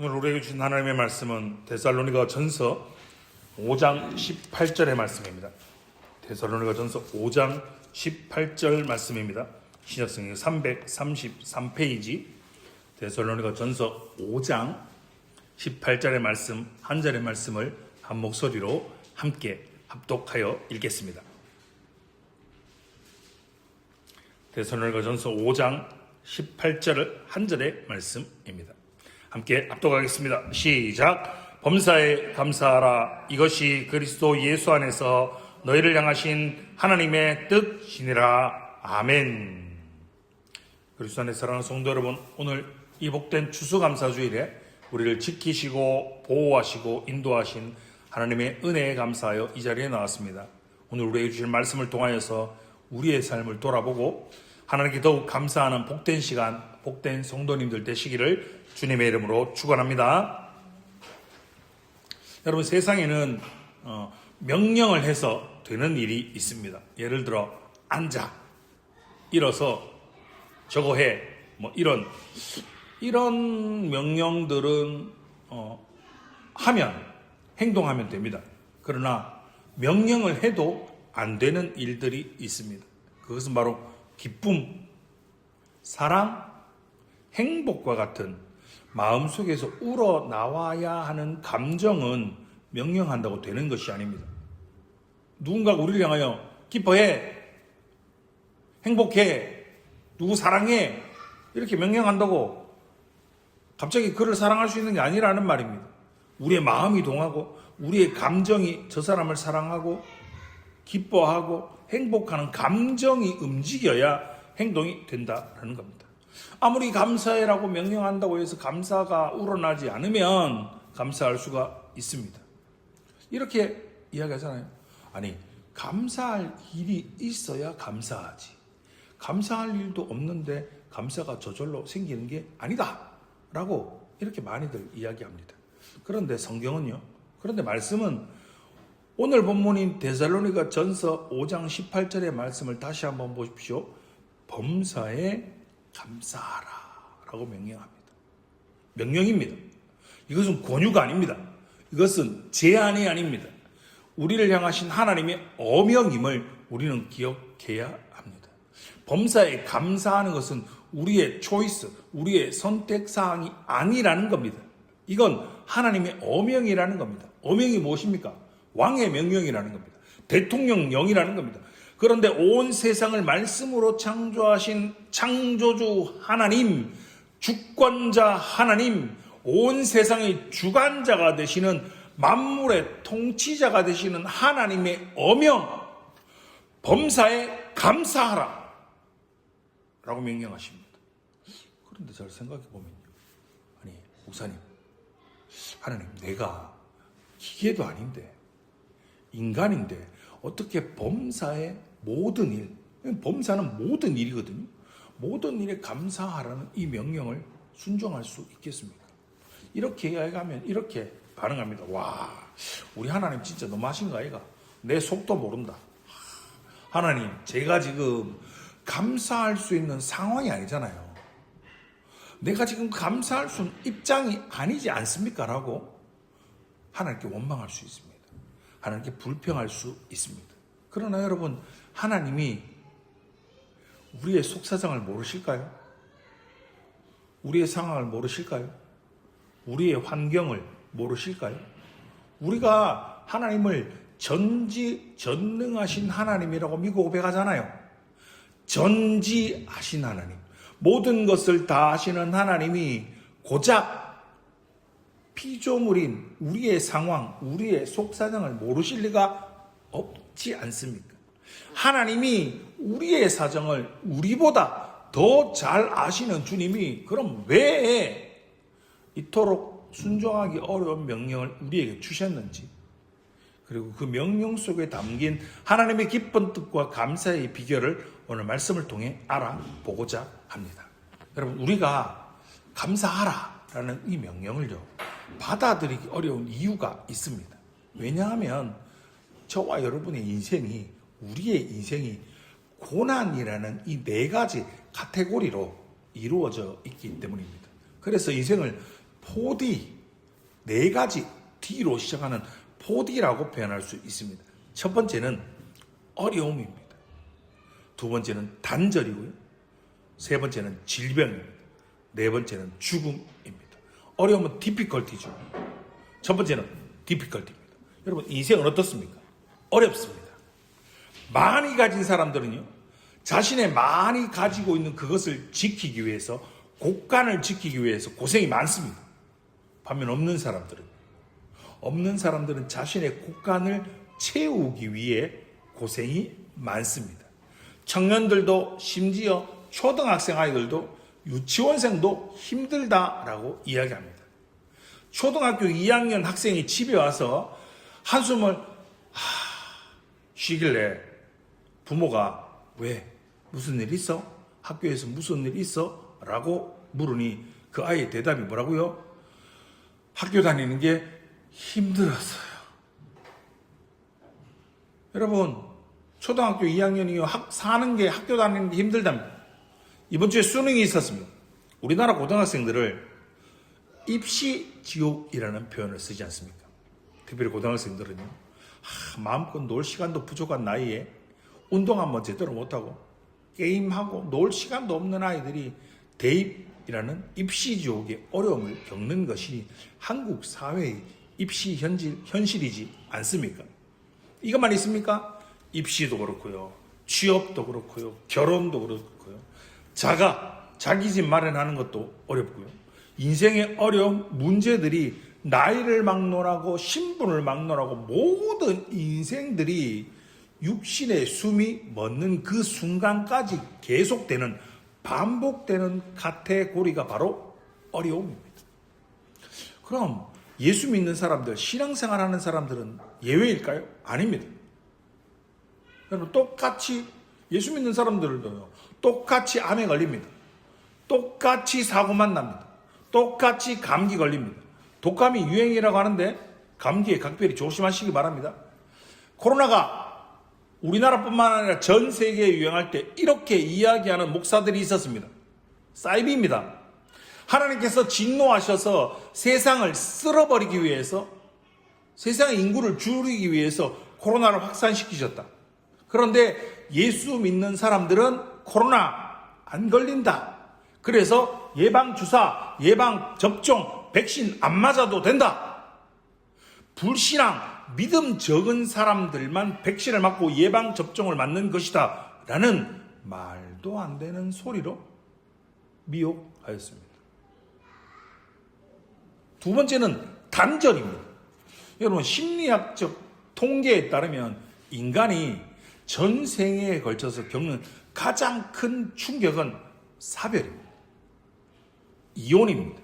오늘 우리에게 주신 하나님의 말씀은 데살로니가 전서 5장 18절의 말씀입니다. 데살로니가 전서 5장 18절 말씀입니다. 신약성경 333페이지 데살로니가 전서 5장 18절의 말씀, 한 절의 말씀을 한 목소리로 함께 합독하여 읽겠습니다. 데살로니가 전서 5장 18절 한 절의 말씀입니다. 함께 합독하겠습니다. 시작. 범사에 감사하라. 이것이 그리스도 예수 안에서 너희를 향하신 하나님의 뜻이니라. 아멘. 그리스도 안에 사랑하는 성도 여러분, 오늘 이 복된 추수감사주일에 우리를 지키시고 보호하시고 인도하신 하나님의 은혜에 감사하여 이 자리에 나왔습니다. 오늘 우리에게 주신 말씀을 통하여서 우리의 삶을 돌아보고 하나님께 더욱 감사하는 복된 시간, 복된 성도님들 되시기를 주님의 이름으로 축원합니다. 여러분, 세상에는 명령을 해서 되는 일이 있습니다. 예를 들어 앉아, 일어서, 저거 해, 뭐 이런 명령들은 하면, 행동하면 됩니다. 그러나 명령을 해도 안 되는 일들이 있습니다. 그것은 바로 기쁨, 사랑, 행복과 같은 마음속에서 우러나와야 하는 감정은 명령한다고 되는 것이 아닙니다. 누군가가 우리를 향하여 기뻐해, 행복해, 누구 사랑해 이렇게 명령한다고 갑자기 그를 사랑할 수 있는 게 아니라는 말입니다. 우리의 마음이 동하고 우리의 감정이 저 사람을 사랑하고 기뻐하고 행복하는 감정이 움직여야 행동이 된다는 겁니다. 아무리 감사해라고 명령한다고 해서 감사가 우러나지 않으면 감사할 수가 있습니다. 이렇게 이야기하잖아요. 아니, 감사할 일이 있어야 감사하지. 감사할 일도 없는데 감사가 저절로 생기는 게 아니다 라고 이렇게 많이들 이야기합니다. 그런데 성경은요, 그런데 말씀은 오늘 본문인 데살로니가 전서 5장 18절의 말씀을 다시 한번 보십시오. 범사에 감사하라 라고 명령합니다. 명령입니다. 이것은 권유가 아닙니다. 이것은 제안이 아닙니다. 우리를 향하신 하나님의 어명임을 우리는 기억해야 합니다. 범사에 감사하는 것은 우리의 초이스, 우리의 선택사항이 아니라는 겁니다. 이건 하나님의 어명이라는 겁니다. 어명이 무엇입니까? 왕의 명령이라는 겁니다. 대통령령이라는 겁니다. 그런데 온 세상을 말씀으로 창조하신 창조주 하나님, 주권자 하나님, 온 세상의 주관자가 되시는 만물의 통치자가 되시는 하나님의 어명, 범사에 감사하라 라고 명령하십니다. 그런데 잘 생각해 보면요, 아니 목사님, 하나님, 내가 기계도 아닌데 인간인데 어떻게 범사의 모든 일, 범사는 모든 일이거든요. 모든 일에 감사하라는 이 명령을 순종할 수 있겠습니까? 이렇게 이야기하면 이렇게 반응합니다. 와, 우리 하나님 진짜 너무하신 거 아이가? 내 속도 모른다. 하나님, 제가 지금 감사할 수 있는 상황이 아니잖아요. 내가 지금 감사할 수 있는 입장이 아니지 않습니까? 라고 하나님께 원망할 수 있습니다. 하나님께 불평할 수 있습니다. 그러나 여러분, 하나님이 우리의 속사정을 모르실까요? 우리의 상황을 모르실까요? 우리의 환경을 모르실까요? 우리가 하나님을 전지전능하신 하나님이라고 믿고 고백하잖아요. 전지하신 하나님, 모든 것을 다 아시는 하나님이 고작 피조물인 우리의 상황, 우리의 속사정을 모르실 리가 없지 않습니까? 하나님이 우리의 사정을 우리보다 더 잘 아시는 주님이 그럼 왜 이토록 순종하기 어려운 명령을 우리에게 주셨는지, 그리고 그 명령 속에 담긴 하나님의 기쁜 뜻과 감사의 비결을 오늘 말씀을 통해 알아보고자 합니다. 여러분, 우리가 감사하라라는 이 명령을요, 받아들이기 어려운 이유가 있습니다. 왜냐하면 저와 여러분의 인생이, 우리의 인생이 고난이라는 이 네 가지 카테고리로 이루어져 있기 때문입니다. 그래서 인생을 4D, 네 가지 D로 시작하는 4D라고 표현할 수 있습니다. 첫 번째는 어려움입니다. 두 번째는 단절이고요. 세 번째는 질병입니다. 네 번째는 죽음입니다. 어려움은 difficulty죠. 첫 번째는 difficulty입니다. 여러분, 인생은 어떻습니까? 어렵습니다. 많이 가진 사람들은요, 자신의 많이 가지고 있는 그것을 지키기 위해서, 곳간을 지키기 위해서 고생이 많습니다. 반면 없는 사람들은 자신의 곳간을 채우기 위해 고생이 많습니다. 청년들도, 심지어 초등학생 아이들도, 유치원생도 힘들다라고 이야기합니다. 초등학교 2학년 학생이 집에 와서 한숨을 쉬길래 부모가 왜? 무슨 일 있어? 학교에서 무슨 일 있어? 라고 물으니 그 아이의 대답이 뭐라고요? 학교 다니는 게 힘들었어요. 여러분, 초등학교 2학년이요, 사는 게, 학교 다니는 게 힘들답니다. 이번 주에 수능이 있었습니다. 우리나라 고등학생들을 입시지옥이라는 표현을 쓰지 않습니까? 특별히 고등학생들은요, 마음껏 놀 시간도 부족한 나이에 운동 한번 제대로 못하고 게임하고 놀 시간도 없는 아이들이 대입이라는 입시지옥의 어려움을 겪는 것이 한국 사회의 입시 현실이지 않습니까? 이것만 있습니까? 입시도 그렇고요, 취업도 그렇고요, 결혼도 그렇고요, 자기 집 마련하는 것도 어렵고요. 인생의 어려움, 문제들이 나이를 막론하고 신분을 막론하고 모든 인생들이 육신의 숨이 멎는 그 순간까지 계속되는, 반복되는 카테고리가 바로 어려움입니다. 그럼 예수 믿는 사람들, 신앙생활 하는 사람들은 예외일까요? 아닙니다. 여러분, 똑같이 예수 믿는 사람들도 똑같이 암에 걸립니다. 똑같이 사고만 납니다. 똑같이 감기 걸립니다. 독감이 유행이라고 하는데 감기에 각별히 조심하시기 바랍니다. 코로나가 우리나라뿐만 아니라 전 세계에 유행할 때 이렇게 이야기하는 목사들이 있었습니다. 사이비입니다. 하나님께서 진노하셔서 세상을 쓸어버리기 위해서, 세상의 인구를 줄이기 위해서 코로나를 확산시키셨다. 그런데 예수 믿는 사람들은 코로나 안 걸린다. 그래서 예방주사, 예방접종, 백신 안 맞아도 된다. 불신앙, 믿음 적은 사람들만 백신을 맞고 예방접종을 맞는 것이다. 라는 말도 안 되는 소리로 미혹하였습니다. 두 번째는 단절입니다. 여러분, 심리학적 통계에 따르면 인간이 전 생애에 걸쳐서 겪는 가장 큰 충격은 사별입니다. 이혼입니다.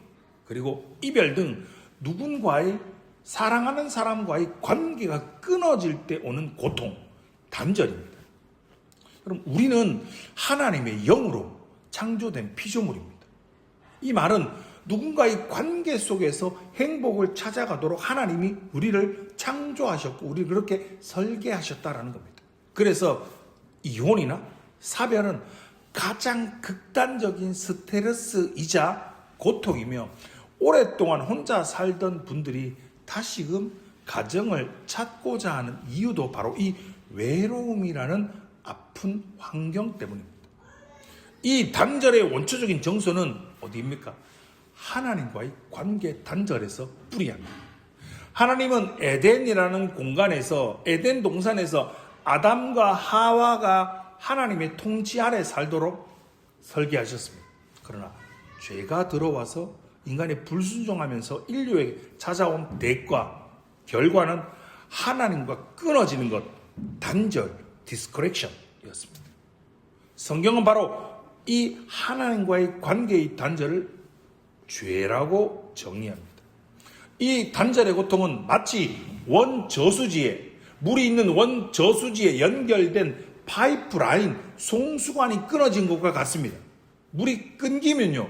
그리고 이별 등 누군가의, 사랑하는 사람과의 관계가 끊어질 때 오는 고통, 단절입니다. 그럼 우리는 하나님의 영으로 창조된 피조물입니다. 이 말은 누군가의 관계 속에서 행복을 찾아가도록 하나님이 우리를 창조하셨고 우리를 그렇게 설계하셨다라는 겁니다. 그래서 이혼이나 사별은 가장 극단적인 스트레스이자 고통이며, 오랫동안 혼자 살던 분들이 다시금 가정을 찾고자 하는 이유도 바로 이 외로움이라는 아픈 환경 때문입니다. 이 단절의 원초적인 정서는 어디입니까? 하나님과의 관계 단절에서 뿌리합니다. 하나님은 에덴이라는 공간에서, 에덴 동산에서 아담과 하와가 하나님의 통치 아래 살도록 설계하셨습니다. 그러나 죄가 들어와서 인간이 불순종하면서 인류에게 찾아온 대가, 결과는 하나님과 끊어지는 것, 단절, 디스커넥션이었습니다. 성경은 바로 이 하나님과의 관계의 단절을 죄라고 정의합니다. 이 단절의 고통은 마치 원저수지에, 물이 있는 원저수지에 연결된 파이프라인, 송수관이 끊어진 것과 같습니다. 물이 끊기면요,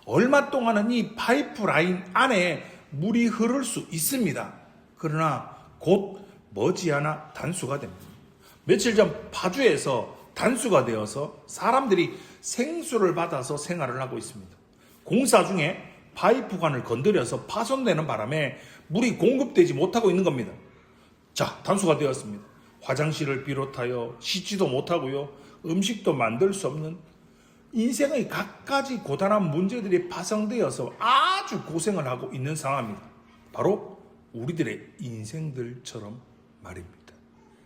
얼마 동안은 이 파이프라인 안에 물이 흐를 수 있습니다. 그러나 곧 머지않아 단수가 됩니다. 며칠 전 파주에서 단수가 되어서 사람들이 생수를 받아서 생활을 하고 있습니다. 공사 중에 파이프관을 건드려서 파손되는 바람에 물이 공급되지 못하고 있는 겁니다. 자, 단수가 되었습니다. 화장실을 비롯하여 씻지도 못하고요. 음식도 만들 수 없는 인생의 갖가지 고단한 문제들이 파생되어서 아주 고생을 하고 있는 상황입니다. 바로 우리들의 인생들처럼 말입니다.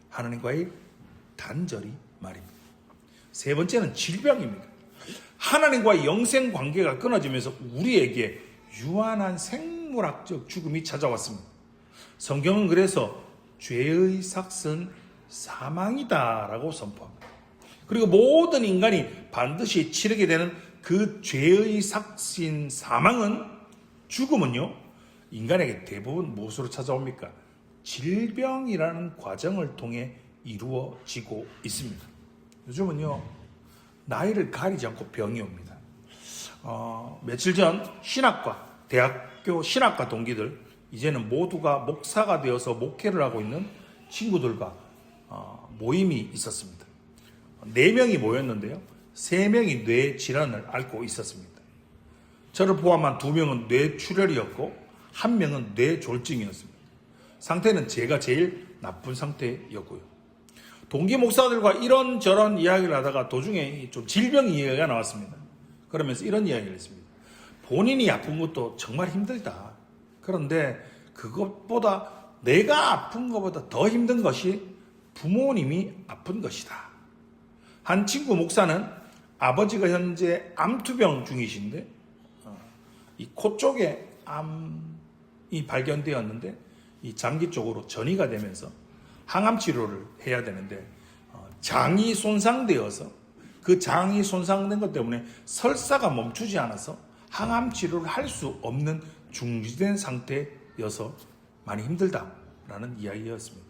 하나님과의 단절이 말입니다. 세 번째는 질병입니다. 하나님과의 영생 관계가 끊어지면서 우리에게 유한한 생물학적 죽음이 찾아왔습니다. 성경은 그래서 죄의 삭은 사망이다라고 선포합니다. 그리고 모든 인간이 반드시 치르게 되는 그 죄의 삭인 사망은, 죽음은요, 인간에게 대부분 무엇으로 찾아옵니까? 질병이라는 과정을 통해 이루어지고 있습니다. 요즘은요, 나이를 가리지 않고 병이 옵니다. 며칠 전 대학교 신학과 동기들, 이제는 모두가 목사가 되어서 목회를 하고 있는 친구들과 모임이 있었습니다. 4명이 모였는데요. 3명이 뇌 질환을 앓고 있었습니다. 저를 포함한 2명은 뇌출혈이었고 1명은 뇌졸중이었습니다. 상태는 제가 제일 나쁜 상태였고요. 동기 목사들과 이런저런 이야기를 하다가 도중에 좀 질병 이야기가 나왔습니다. 그러면서 이런 이야기를 했습니다. 본인이 아픈 것도 정말 힘들다. 그런데 그것보다, 내가 아픈 것보다 더 힘든 것이 부모님이 아픈 것이다. 한 친구 목사는 아버지가 현재 암투병 중이신데 이 코 쪽에 암이 발견되었는데 이 장기 쪽으로 전이가 되면서 항암 치료를 해야 되는데 장이 손상되어서 그 장이 손상된 것 때문에 설사가 멈추지 않아서 항암 치료를 할 수 없는 중지된 상태여서 많이 힘들다라는 이야기였습니다.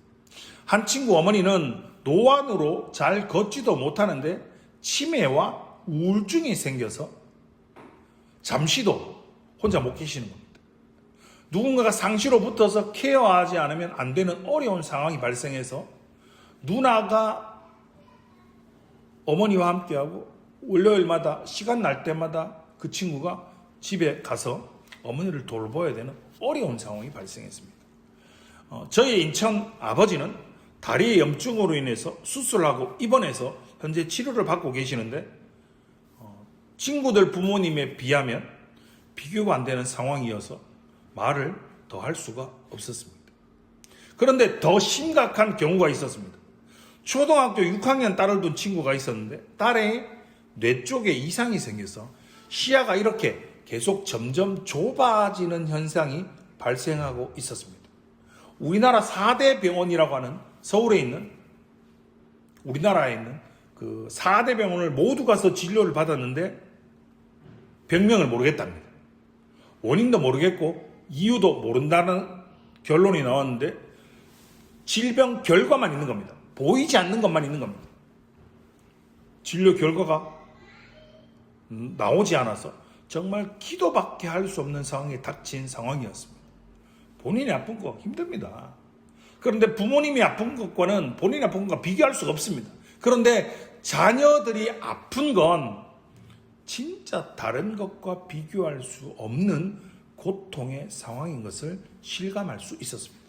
한 친구 어머니는 노안으로 잘 걷지도 못하는데 치매와 우울증이 생겨서 잠시도 혼자 못 계시는 겁니다. 누군가가 상시로 붙어서 케어하지 않으면 안 되는 어려운 상황이 발생해서 누나가 어머니와 함께하고 월요일마다 시간 날 때마다 그 친구가 집에 가서 어머니를 돌봐야 되는 어려운 상황이 발생했습니다. 저희 인천 아버지는 다리의 염증으로 인해서 수술하고 입원해서 현재 치료를 받고 계시는데 친구들 부모님에 비하면 비교가 안 되는 상황이어서 말을 더 할 수가 없었습니다. 그런데 더 심각한 경우가 있었습니다. 초등학교 6학년 딸을 둔 친구가 있었는데 딸의 뇌 쪽에 이상이 생겨서 시야가 이렇게 계속 점점 좁아지는 현상이 발생하고 있었습니다. 우리나라 4대 병원이라고 하는 서울에 있는, 우리나라에 있는 그 4대 병원을 모두 가서 진료를 받았는데 병명을 모르겠답니다. 원인도 모르겠고 이유도 모른다는 결론이 나왔는데 질병 결과만 있는 겁니다. 보이지 않는 것만 있는 겁니다. 진료 결과가 나오지 않아서 정말 기도밖에 할 수 없는 상황에 닥친 상황이었습니다. 본인이 아픈 거 힘듭니다. 그런데 부모님이 아픈 것과는 본인이 아픈 것과 비교할 수가 없습니다. 그런데 자녀들이 아픈 건 진짜 다른 것과 비교할 수 없는 고통의 상황인 것을 실감할 수 있었습니다.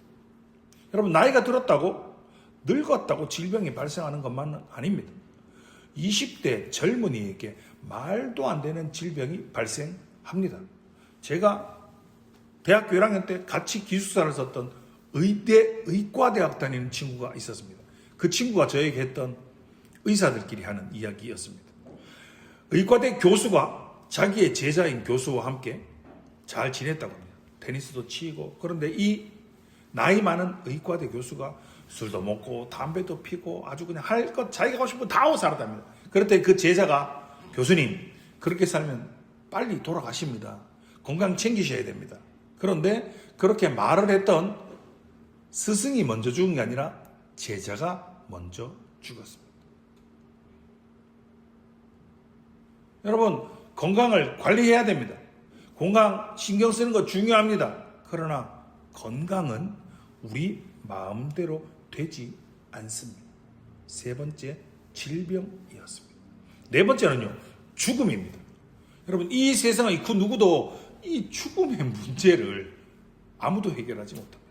여러분, 나이가 들었다고 늙었다고 질병이 발생하는 것만은 아닙니다. 20대 젊은이에게 말도 안 되는 질병이 발생합니다. 제가 대학교 1학년 때 같이 기숙사를 썼던 의과대학 다니는 친구가 있었습니다. 그 친구가 저에게 했던 의사들끼리 하는 이야기였습니다. 의과대 교수가 자기의 제자인 교수와 함께 잘 지냈다고 합니다. 테니스도 치고. 그런데 이 나이 많은 의과대 교수가 술도 먹고 담배도 피고 아주 그냥 할 것 자기가 하고 싶은 거 다 하고 살았답니다. 그랬더니 그 제자가, 교수님, 그렇게 살면 빨리 돌아가십니다. 건강 챙기셔야 됩니다. 그런데 그렇게 말을 했던 스승이 먼저 죽은 게 아니라 제자가 먼저 죽었습니다. 여러분, 건강을 관리해야 됩니다. 건강 신경 쓰는 거 중요합니다. 그러나 건강은 우리 마음대로 되지 않습니다. 세 번째, 질병이었습니다. 네 번째는요, 죽음입니다. 여러분, 이 세상의 그 누구도 이 죽음의 문제를 아무도 해결하지 못합니다.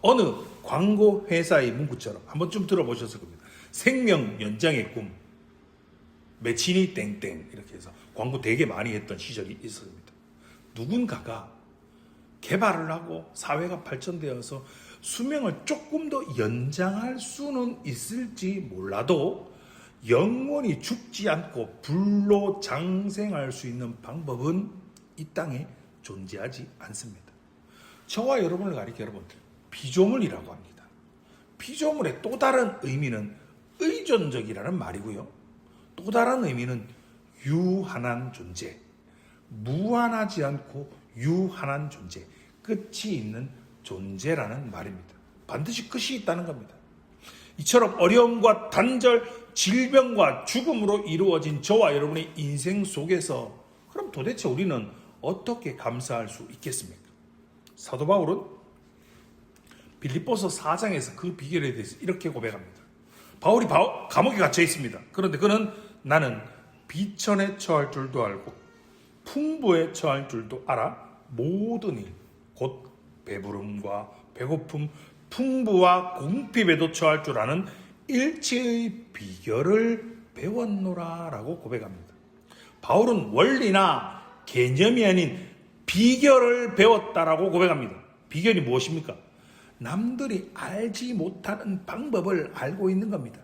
어느 광고 회사의 문구처럼 한번 좀 들어보셨을 겁니다. 생명 연장의 꿈, 매치니 땡땡 이렇게 해서 광고 되게 많이 했던 시절이 있었습니다. 누군가가 개발을 하고 사회가 발전되어서 수명을 조금 더 연장할 수는 있을지 몰라도 영원히 죽지 않고 불로 장생할 수 있는 방법은 이 땅에 존재하지 않습니다. 저와 여러분을 가리켜 여러분 피조물이라고 합니다. 피조물의 또 다른 의미는 의존적이라는 말이고요. 또 다른 의미는 유한한 존재, 무한하지 않고 유한한 존재, 끝이 있는 존재라는 말입니다. 반드시 끝이 있다는 겁니다. 이처럼 어려움과 단절, 질병과 죽음으로 이루어진 저와 여러분의 인생 속에서 그럼 도대체 우리는 어떻게 감사할 수 있겠습니까? 사도 바울은 빌립보서 4장에서 그 비결에 대해서 이렇게 고백합니다. 바울이 감옥에 갇혀 있습니다. 그런데 그는 나는 비천에 처할 줄도 알고 풍부에 처할 줄도 알아 모든 일, 곧 배부름과 배고픔, 풍부와 궁핍에도 처할 줄 아는 일체의 비결을 배웠노라 라고 고백합니다. 바울은 원리나 개념이 아닌 비결을 배웠다라고 고백합니다. 비결이 무엇입니까? 남들이 알지 못하는 방법을 알고 있는 겁니다.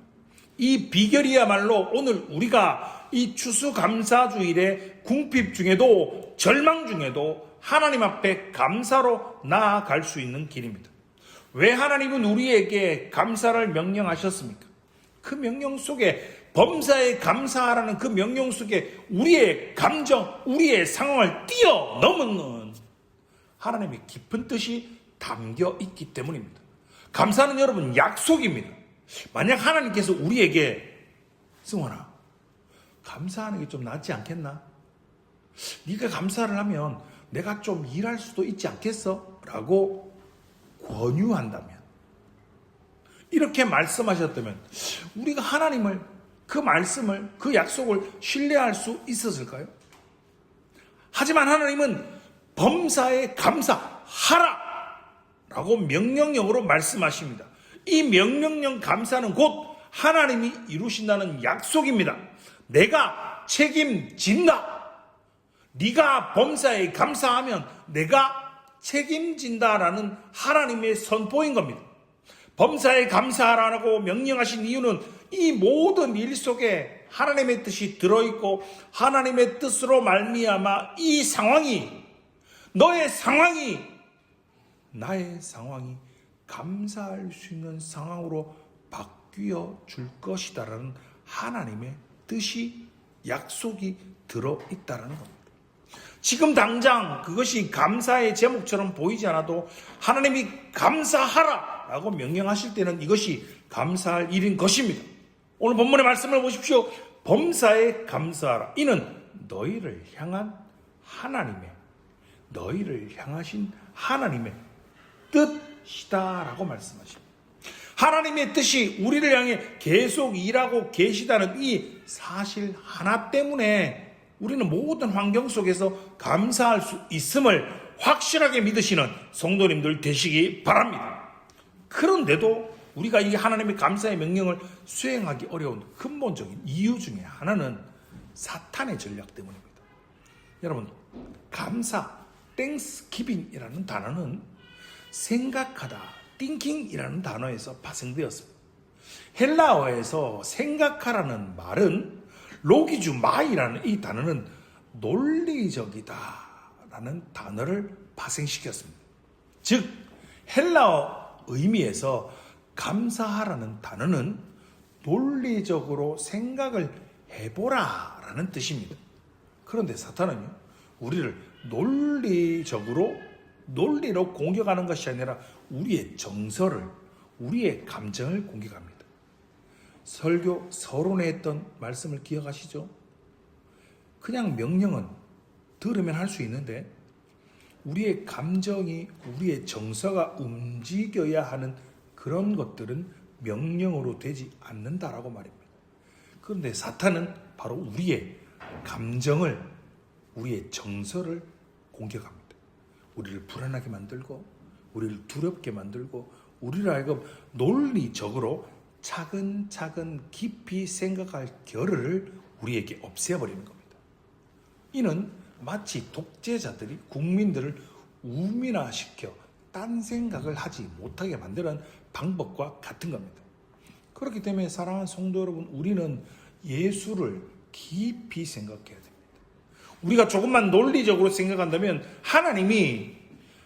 이 비결이야말로 오늘 우리가 이 추수감사주일의 궁핍 중에도 절망 중에도 하나님 앞에 감사로 나아갈 수 있는 길입니다. 왜 하나님은 우리에게 감사를 명령하셨습니까? 그 명령 속에 범사에 감사하라는 그 명령 속에 우리의 감정, 우리의 상황을 뛰어넘는 하나님의 깊은 뜻이 담겨 있기 때문입니다. 감사는 여러분 약속입니다. 만약 하나님께서 우리에게 승원아 감사하는 게 좀 낫지 않겠나? 네가 감사를 하면 내가 좀 일할 수도 있지 않겠어? 라고 권유한다면 이렇게 말씀하셨다면 우리가 하나님을 그 말씀을 그 약속을 신뢰할 수 있었을까요? 하지만 하나님은 범사에 감사하라 라고 명령형으로 말씀하십니다. 이 명령형 감사는 곧 하나님이 이루신다는 약속입니다. 내가 책임진다. 네가 범사에 감사하면 내가 책임진다라는 하나님의 선포인 겁니다. 범사에 감사하라고 명령하신 이유는 이 모든 일 속에 하나님의 뜻이 들어있고 하나님의 뜻으로 말미암아 이 상황이 너의 상황이 나의 상황이 감사할 수 있는 상황으로 바뀌어 줄 것이다라는 하나님의 뜻이 약속이 들어있다는 겁니다. 지금 당장 그것이 감사의 제목처럼 보이지 않아도 하나님이 감사하라 라고 명령하실 때는 이것이 감사할 일인 것입니다. 오늘 본문의 말씀을 보십시오. 범사에 감사하라. 이는 너희를 향한 하나님의 너희를 향하신 하나님의 뜻이다 라고 말씀하십니다. 하나님의 뜻이 우리를 향해 계속 일하고 계시다는 이 사실 하나 때문에 우리는 모든 환경 속에서 감사할 수 있음을 확실하게 믿으시는 성도님들 되시기 바랍니다. 그런데도 우리가 이 하나님의 감사의 명령을 수행하기 어려운 근본적인 이유 중에 하나는 사탄의 전략 때문입니다. 여러분, 감사, 땡스기빙이라는 단어는 생각하다, thinking이라는 단어에서 파생되었습니다. 헬라어에서 생각하라는 말은 로기주 마이라는 이 단어는 논리적이다라는 단어를 파생시켰습니다. 즉 헬라어 의미에서 감사하라는 단어는 논리적으로 생각을 해보라라는 뜻입니다. 그런데 사탄은요, 우리를 논리로 공격하는 것이 아니라 우리의 정서를, 우리의 감정을 공격합니다. 설교 서론에 했던 말씀을 기억하시죠? 그냥 명령은 들으면 할 수 있는데 우리의 감정이, 우리의 정서가 움직여야 하는 그런 것들은 명령으로 되지 않는다라고 말입니다. 그런데 사탄은 바로 우리의 감정을, 우리의 정서를 공격합니다. 우리를 불안하게 만들고 우리를 두렵게 만들고 우리를 하여금 논리적으로 차근차근 깊이 생각할 겨를을 우리에게 없애버리는 겁니다. 이는 마치 독재자들이 국민들을 우민화시켜 딴 생각을 하지 못하게 만드는 방법과 같은 겁니다. 그렇기 때문에 사랑하는 성도 여러분, 우리는 예수를 깊이 생각해야 됩니다. 우리가 조금만 논리적으로 생각한다면 하나님이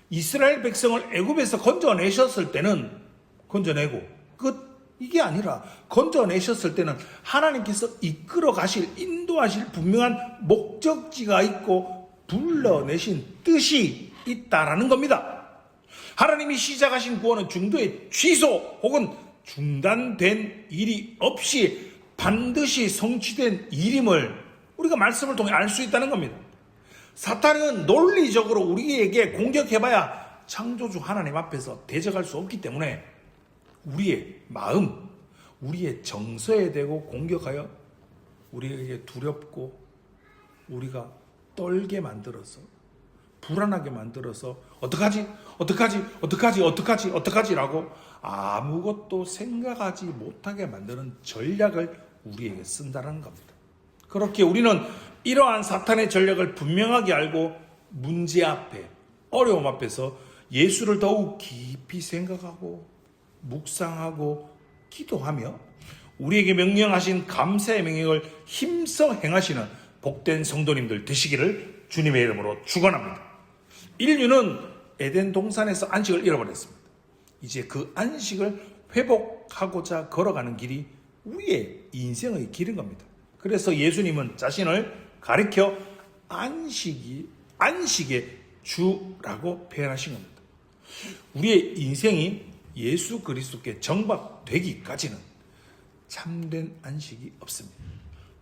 이스라엘 백성을 애굽에서 건져내셨을 때는 건져내고 끝, 이게 아니라 건져내셨을 때는 하나님께서 이끌어 가실, 인도하실 분명한 목적지가 있고 불러내신 뜻이 있다라는 겁니다. 하나님이 시작하신 구원은 중도의 취소 혹은 중단된 일이 없이 반드시 성취된 일임을 우리가 말씀을 통해 알 수 있다는 겁니다. 사탄은 논리적으로 우리에게 공격해봐야 창조주 하나님 앞에서 대적할 수 없기 때문에 우리의 마음, 우리의 정서에 대고 공격하여 우리에게 두렵고 우리가 떨게 만들어서 불안하게 만들어서 어떡하지 라고 아무것도 생각하지 못하게 만드는 전략을 우리에게 쓴다는 겁니다. 그렇게 우리는 이러한 사탄의 전략을 분명하게 알고 문제 앞에, 어려움 앞에서 예수를 더욱 깊이 생각하고 묵상하고 기도하며 우리에게 명령하신 감사의 명령을 힘써 행하시는 복된 성도님들 되시기를 주님의 이름으로 축원합니다. 인류는 에덴 동산에서 안식을 잃어버렸습니다. 이제 그 안식을 회복하고자 걸어가는 길이 우리의 인생의 길인 겁니다. 그래서 예수님은 자신을 가리켜 안식의 주라고 표현하신 겁니다. 우리의 인생이 예수 그리스도께 정박되기까지는 참된 안식이 없습니다.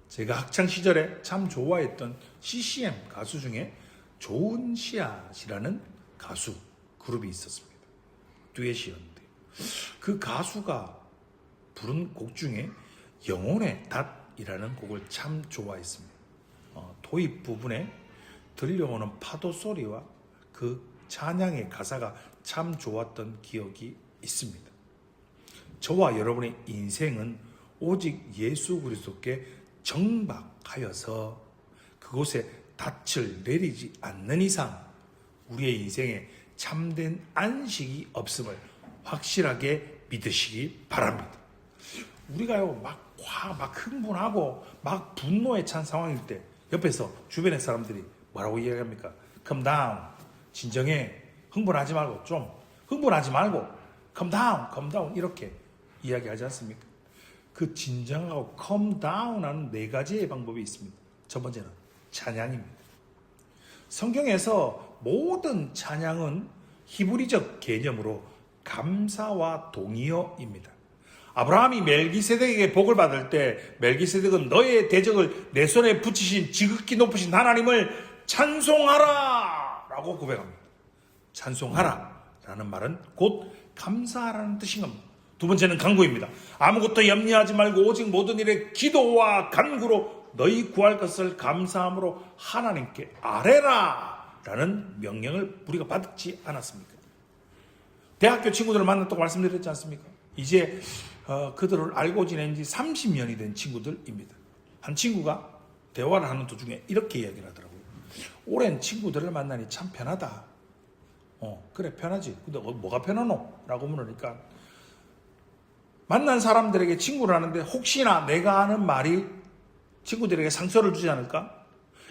제가 학창시절에 참 좋아했던 CCM 가수 중에 좋은 씨앗이라는 가수 그룹이 있었습니다. 듀엣이었는데 그 가수가 부른 곡 중에 영혼의 닷이라는 곡을 참 좋아했습니다. 도입 부분에 들려오는 파도 소리와 그 찬양의 가사가 참 좋았던 기억이 있습니다. 저와 여러분의 인생은 오직 예수 그리스도께 정박하여서 그곳에 닻을 내리지 않는 이상 우리의 인생에 참된 안식이 없음을 확실하게 믿으시기 바랍니다. 우리가요 막 흥분하고 막 분노에 찬 상황일 때 옆에서 주변의 사람들이 뭐라고 이야기합니까? Calm down, 진정해, 흥분하지 말고 calm down 이렇게 이야기하지 않습니까? 그 진정하고 calm down 하는 4가지의 방법이 있습니다. 첫 번째는 찬양입니다. 성경에서 모든 찬양은 히브리적 개념으로 감사와 동의어입니다. 아브라함이 멜기세덱에게 복을 받을 때 멜기세덱은 너의 대적을 내 손에 붙이신 지극히 높으신 하나님을 찬송하라 라고 고백합니다. 찬송하라 라는 말은 곧 감사하라는 뜻인 겁니다. 두 번째는 간구입니다. 아무것도 염려하지 말고 오직 모든 일에 기도와 간구로 너희 구할 것을 감사함으로 하나님께 아뢰라 라는 명령을 우리가 받지 않았습니까? 대학교 친구들을 만났다고 말씀드렸지 않습니까? 이제 그들을 알고 지낸 지 30년이 된 친구들입니다. 한 친구가 대화를 하는 도중에 이렇게 이야기를 하더라고요. 오랜 친구들을 만나니 참 편하다. 그래 편하지. 근데 뭐가 편하노? 라고 물으니까 만난 사람들에게 친구를 하는데 혹시나 내가 하는 말이 친구들에게 상처를 주지 않을까?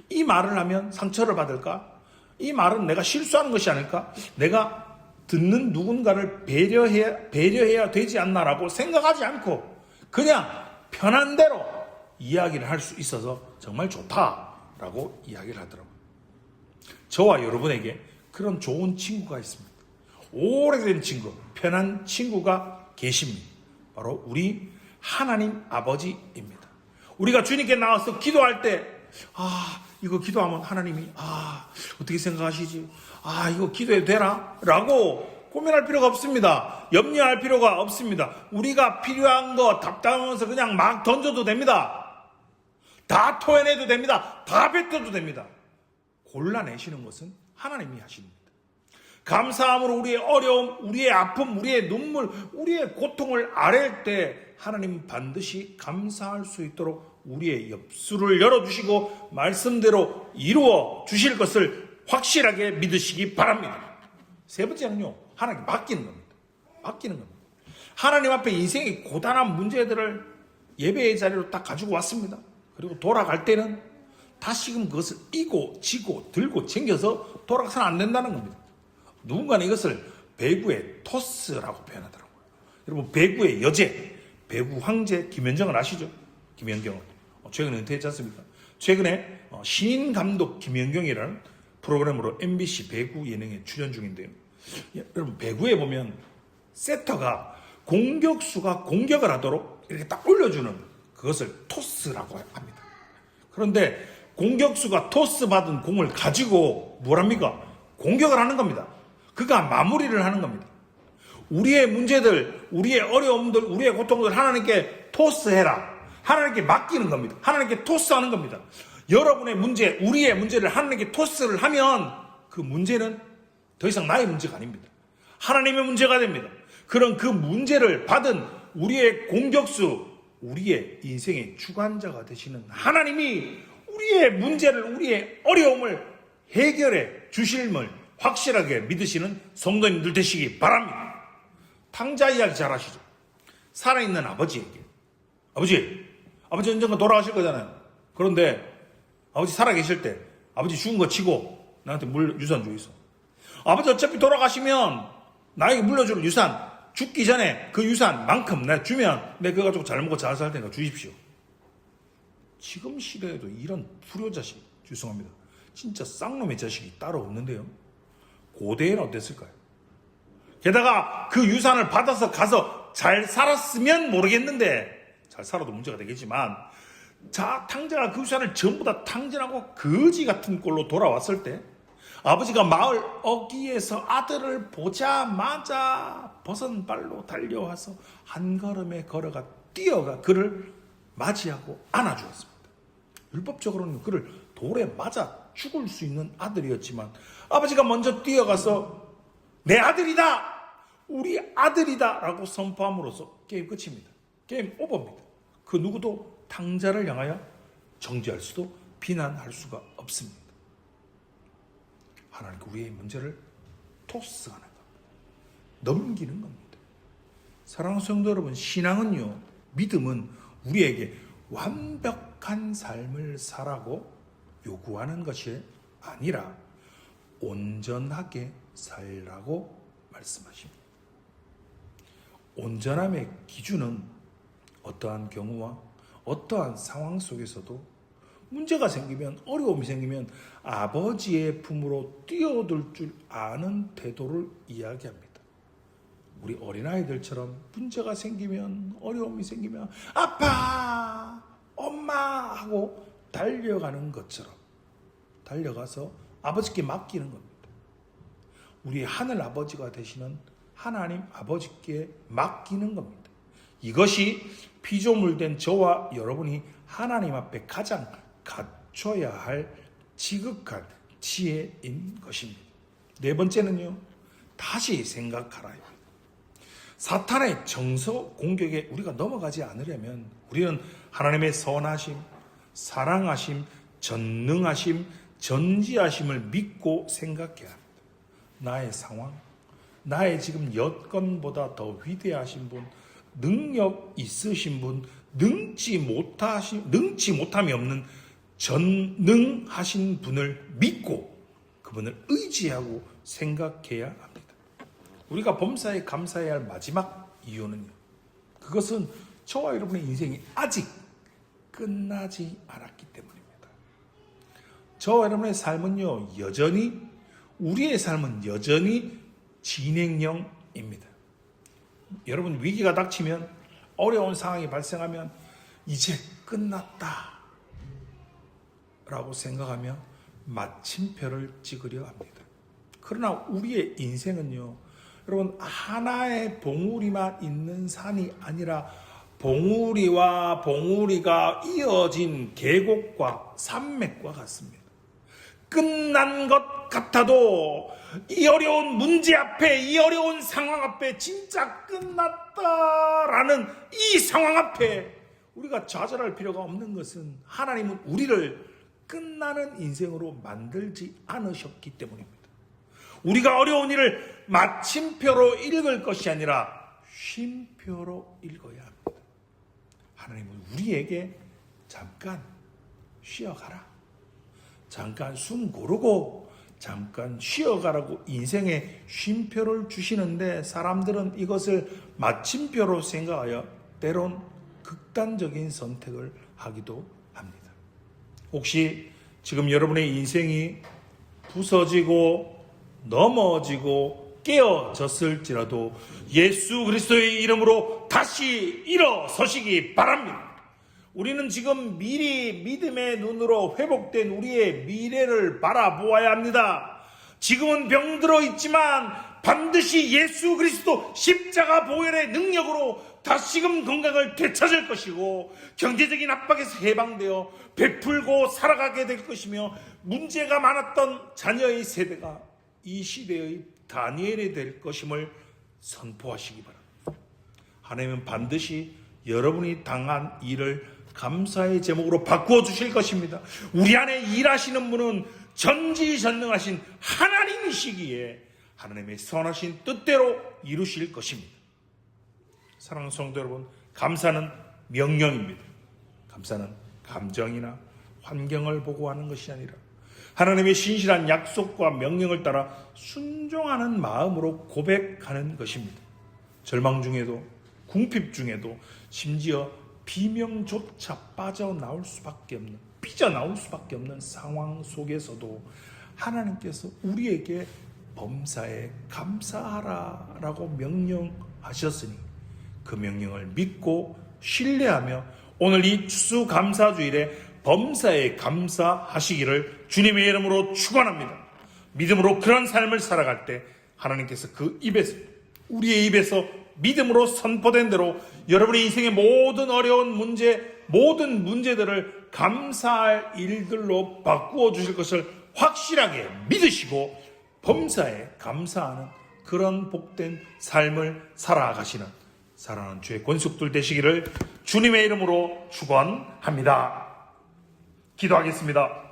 이 말을 하면 상처를 받을까? 이 말은 내가 실수하는 것이 아닐까? 내가 듣는 누군가를 배려해야 되지 않나라고 생각하지 않고 그냥 편한 대로 이야기를 할 수 있어서 정말 좋다라고 이야기를 하더라고요. 저와 여러분에게 그런 좋은 친구가 있습니다. 오래된 친구, 편한 친구가 계십니다. 바로 우리 하나님 아버지입니다. 우리가 주님께 나와서 기도할 때 이거 기도하면 하나님이 어떻게 생각하시지? 이거 기도해도 되나? 라고 고민할 필요가 없습니다. 염려할 필요가 없습니다. 우리가 필요한 거 답답하면서 그냥 막 던져도 됩니다. 다 토해내도 됩니다. 다 뱉어도 됩니다. 골라내시는 것은 하나님이 하십니다. 감사함으로 우리의 어려움, 우리의 아픔, 우리의 눈물, 우리의 고통을 아뢰일 때 하나님 반드시 감사할 수 있도록 우리의 엽수를 열어주시고 말씀대로 이루어 주실 것을 확실하게 믿으시기 바랍니다. 세 번째는요, 하나님께 맡기는 겁니다. 맡기는 겁니다. 하나님 앞에 인생의 고단한 문제들을 예배의 자리로 딱 가지고 왔습니다. 그리고 돌아갈 때는 다시금 그것을 이고 지고 들고 챙겨서 돌아가서는 안 된다는 겁니다. 누군가는 이것을 배구의 토스라고 표현하더라고요. 여러분, 배구의 여제, 배구 황제 김연정을 아시죠? 김연경을. 최근에 은퇴했지 않습니까? 최근에 신인 감독 김연경이라는 프로그램으로 MBC 배구 예능에 출연 중인데요. 여러분, 배구에 보면 세터가 공격수가 공격을 하도록 이렇게 딱 올려주는 그것을 토스라고 합니다. 그런데 공격수가 토스 받은 공을 가지고 뭘 합니까? 공격을 하는 겁니다. 그가 마무리를 하는 겁니다. 우리의 문제들, 우리의 어려움들, 우리의 고통들 하나님께 토스해라. 하나님께 맡기는 겁니다. 하나님께 토스하는 겁니다. 여러분의 문제, 우리의 문제를 하나님께 토스를 하면 그 문제는 더 이상 나의 문제가 아닙니다. 하나님의 문제가 됩니다. 그런 그 문제를 받은 우리의 공격수, 우리의 인생의 주관자가 되시는 하나님이 우리의 문제를, 우리의 어려움을 해결해 주실을 확실하게 믿으시는 성도님들 되시기 바랍니다. 탕자 이야기 잘 아시죠? 살아있는 아버지에게, 아버지 언젠가 돌아가실 거잖아요. 그런데 아버지 살아계실 때 아버지 죽은 거 치고 나한테 유산 줘 있어. 아버지 어차피 돌아가시면 나에게 물려줄 유산, 죽기 전에 그 유산만큼 내가 주면 내가 그거 가지고 잘 먹고 잘 살 테니까 주십시오. 지금 시대에도 이런 불효자식, 죄송합니다, 진짜 쌍놈의 자식이 따로 없는데요. 고대에는 어땠을까요? 게다가 그 유산을 받아서 가서 잘 살았으면 모르겠는데, 잘 살아도 문제가 되겠지만, 탕자가 그 유산을 전부 다 탕진하고 거지 같은 꼴로 돌아왔을 때 아버지가 마을 어귀에서 아들을 보자마자 벗은 발로 달려와서 한 걸음에 걸어가 뛰어가 그를 맞이하고 안아주었습니다. 율법적으로는 그를 돌에 맞아 죽을 수 있는 아들이었지만 아버지가 먼저 뛰어가서 내 아들이다! 우리 아들이다! 라고 선포함으로써 게임 끝입니다. 게임 오버입니다. 그 누구도 탕자를 향하여 정죄할 수도 비난할 수가 없습니다. 하나님께 우리의 문제를 토스하는 겁니다. 넘기는 겁니다. 사랑하는 성도 여러분, 신앙은요, 믿음은 우리에게 완벽한 삶을 살라고 요구하는 것이 아니라 온전하게 살라고 말씀하십니다. 온전함의 기준은 어떠한 경우와 어떠한 상황 속에서도 문제가 생기면, 어려움이 생기면 아버지의 품으로 뛰어들 줄 아는 태도를 이야기합니다. 우리 어린아이들처럼 문제가 생기면, 어려움이 생기면 아빠, 엄마 하고 달려가는 것처럼 달려가서 아버지께 맡기는 겁니다. 우리 하늘 아버지가 되시는 하나님 아버지께 맡기는 겁니다. 이것이 피조물된 저와 여러분이 하나님 앞에 가장 갖춰야 할 지극한 지혜인 것입니다. 네 번째는요, 다시 생각하라요. 사탄의 정서 공격에 우리가 넘어가지 않으려면 우리는 하나님의 선하심, 사랑하심, 전능하심, 전지하심을 믿고 생각해야 합니다. 나의 상황, 나의 지금 여건보다 더 위대하신 분, 능력 있으신 분, 능치 못함이 없는 전능하신 분을 믿고 그분을 의지하고 생각해야 합니다. 우리가 범사에 감사해야 할 마지막 이유는요, 그것은 저와 여러분의 인생이 아직 끝나지 않았기 때문입니다. 저와 여러분의 삶은요, 우리의 삶은 여전히 진행형입니다. 여러분, 위기가 닥치면, 어려운 상황이 발생하면 이제 끝났다 라고 생각하며 마침표를 찍으려 합니다. 그러나 우리의 인생은요, 여러분, 하나의 봉우리만 있는 산이 아니라 봉우리와 봉우리가 이어진 계곡과 산맥과 같습니다. 끝난 것 같아도 이 어려운 문제 앞에, 이 어려운 상황 앞에 진짜 끝났다라는 이 상황 앞에 우리가 좌절할 필요가 없는 것은 하나님은 우리를 끝나는 인생으로 만들지 않으셨기 때문입니다. 우리가 어려운 일을 마침표로 읽을 것이 아니라 쉼표로 읽어야 합니다. 하나님은 우리에게 잠깐 쉬어가라, 잠깐 숨 고르고 잠깐 쉬어가라고 인생의 쉼표를 주시는데, 사람들은 이것을 마침표로 생각하여 때론 극단적인 선택을 하기도 합니다. 혹시 지금 여러분의 인생이 부서지고 넘어지고 깨어졌을지라도 예수 그리스도의 이름으로 다시 일어서시기 바랍니다. 우리는 지금 미리 믿음의 눈으로 회복된 우리의 미래를 바라보아야 합니다. 지금은 병들어 있지만 반드시 예수 그리스도 십자가 보혈의 능력으로 다시금 건강을 되찾을 것이고, 경제적인 압박에서 해방되어 베풀고 살아가게 될 것이며, 문제가 많았던 자녀의 세대가 이 시대의 다니엘이 될 것임을 선포하시기 바랍니다. 하나님은 반드시 여러분이 당한 일을 감사의 제목으로 바꾸어 주실 것입니다. 우리 안에 일하시는 분은 전지전능하신 하나님이시기에 하나님의 선하신 뜻대로 이루실 것입니다. 사랑하는 성도 여러분, 감사는 명령입니다. 감사는 감정이나 환경을 보고 하는 것이 아니라 하나님의 신실한 약속과 명령을 따라 순종하는 마음으로 고백하는 것입니다. 절망 중에도, 궁핍 중에도, 심지어 비명조차 빠져나올 수밖에 없는, 삐져나올 수밖에 없는 상황 속에서도 하나님께서 우리에게 범사에 감사하라라고 명령하셨으니 그 명령을 믿고 신뢰하며 오늘 이 추수감사주일에 범사에 감사하시기를 주님의 이름으로 축원합니다. 믿음으로 그런 삶을 살아갈 때 하나님께서 그 입에서, 우리의 입에서 믿음으로 선포된 대로 여러분의 인생의 모든 어려운 문제, 모든 문제들을 감사할 일들로 바꾸어 주실 것을 확실하게 믿으시고 범사에 감사하는 그런 복된 삶을 살아가시는 사랑하는 주의 권속들 되시기를 주님의 이름으로 축원합니다. 기도하겠습니다.